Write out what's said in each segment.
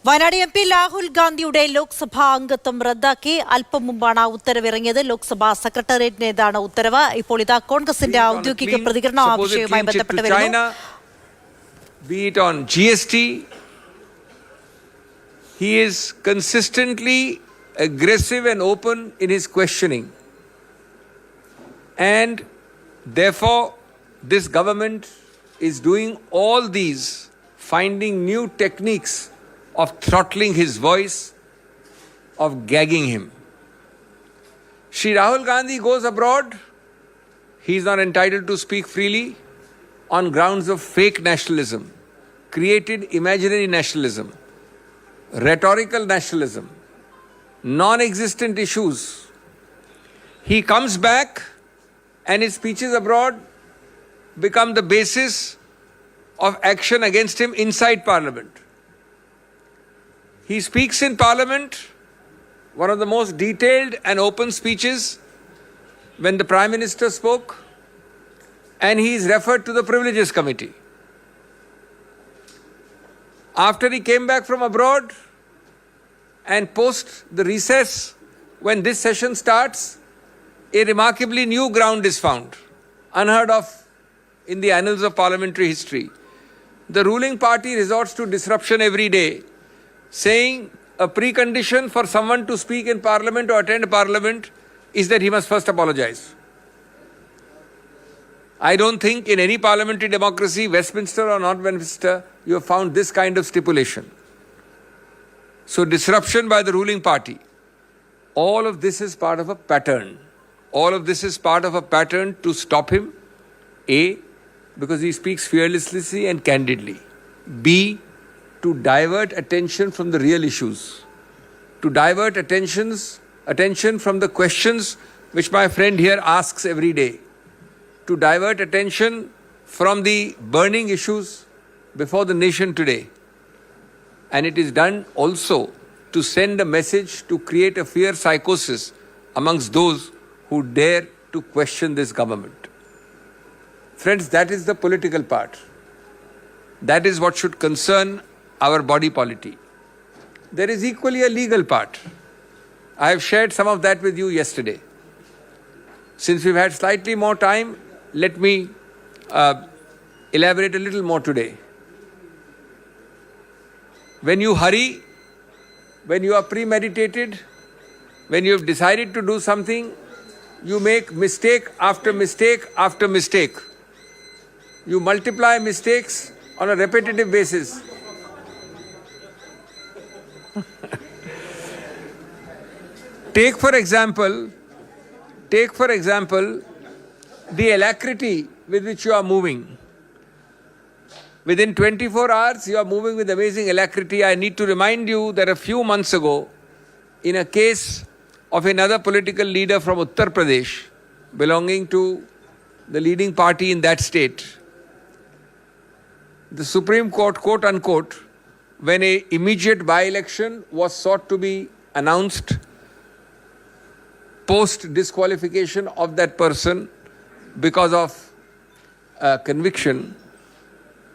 Wayanad M P Rahul ഗാന്ധിയുടെ ലോക്സഭാ അംഗത്വം റദ്ദാക്കി അല്പം മുമ്പാണ് ഉത്തരവിറങ്ങിയത്. ലോക്സഭാ സെക്രട്ടേറിയറ്റിന്റേതാണ് ഉത്തരവ്. ഇപ്പോൾ ഇതാ കോൺഗ്രസിന്റെ ഔദ്യോഗിക പ്രതികരണം ആ വിഷയവുമായി ബന്ധപ്പെട്ട് വരുന്നു. Be it on GST, he is consistently aggressive and open in his questioning. And therefore, this government is doing all these, finding new techniques of throttling his voice, of gagging him. Shri Rahul Gandhi goes abroad. He is not entitled to speak freely on grounds of fake nationalism, created imaginary nationalism, rhetorical nationalism, non-existent issues. He comes back and his speeches abroad become the basis of action against him inside Parliament. He speaks in Parliament, one of the most detailed and open speeches when the Prime Minister spoke, and he is referred to the Privileges Committee. After he came back from abroad and post the recess, when this session starts, a remarkably new ground is found, unheard of in the annals of parliamentary history. The ruling party resorts to disruption every day, saying a precondition for someone to speak in Parliament or attend Parliament is that he must first apologize. I don't think in any parliamentary democracy, Westminster or not Westminster, you have found this kind of stipulation. So disruption by the ruling party. All of this is part of a pattern. All of this is part of a pattern to stop him. A, because he speaks fearlessly and candidly. B, to divert attention from the real issues. To divert attention from the questions which my friend here asks every day. To divert attention from the burning issues before the nation today. And it is done also to send a message to create a fear psychosis amongst those who dare to question this government. Friends, that is the political part. That is what should concern our body polity. There is equally a legal part. I have shared some of that with you yesterday. Since we've had slightly more time, let me elaborate a little more today. When you hurry, when you are premeditated, when you have decided to do something, you make mistake after mistake after mistake. You multiply mistakes on a repetitive basis. Take for example, the alacrity with which you are moving. Within 24 hours, you are moving with amazing alacrity. I need to remind you that a few months ago, in a case of another political leader from Uttar Pradesh, belonging to the leading party in that state, the Supreme Court, quote unquote, when an immediate by-election was sought to be announced post disqualification of that person because of conviction,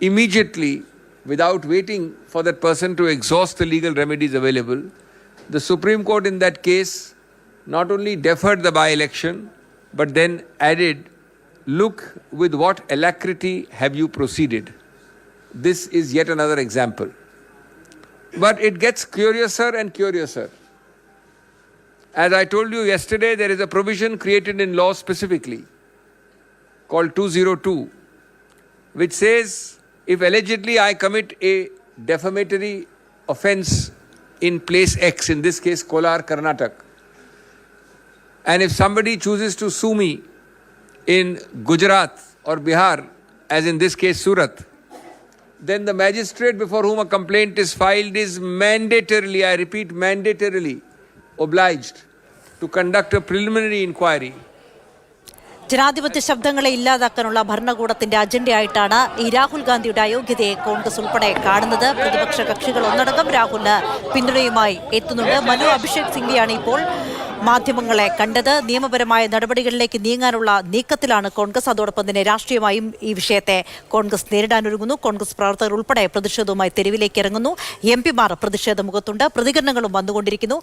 immediately, without waiting for that person to exhaust the legal remedies available, the Supreme Court in that case not only deferred the by-election, but then added, look with what alacrity have you proceeded. This is yet another example. But it gets curiouser and curiouser. As I told you yesterday, there is a provision created in law specifically called 202, which says if allegedly I commit a defamatory offence in place X, in this case Kolar, Karnataka, and if somebody chooses to sue me in Gujarat or Bihar, as in this case Surat, then the magistrate before whom a complaint is filed is mandatorily, I repeat, mandatorily obliged to conduct a preliminary inquiry. ജനാധിപത്യ ശബ്ദങ്ങളെ ഇല്ലാതാക്കാനുള്ള ഭരണകൂടത്തിന്റെ അജണ്ടയായിട്ടാണ് ഈ രാഹുൽ ഗാന്ധിയുടെ അയോഗ്യതയെ കോൺഗ്രസ് ഉൾപ്പെടെ കാണുന്നത്. പ്രതിപക്ഷ കക്ഷികൾ ഒന്നടങ്കം രാഹുലിന് പിന്തുണയുമായി എത്തുന്നുണ്ട്. മനു അഭിഷേക് സിംഗ്വിയാണ് ഇപ്പോൾ മാധ്യമങ്ങളെ കണ്ടത്. നിയമപരമായ നടപടികളിലേക്ക് നീങ്ങാനുള്ള നീക്കത്തിലാണ് കോൺഗ്രസ്. അതോടൊപ്പം തന്നെ രാഷ്ട്രീയമായും ഈ വിഷയത്തെ കോൺഗ്രസ് നേരിടാനൊരുങ്ങുന്നു. കോൺഗ്രസ് പ്രവർത്തകർ ഉൾപ്പെടെ പ്രതിഷേധവുമായി തെരുവിലേക്ക് ഇറങ്ങുന്നു. എംപിമാർ പ്രതിഷേധ മുഖത്തുണ്ട്. പ്രതികരണങ്ങളും വന്നുകൊണ്ടിരിക്കുന്നു.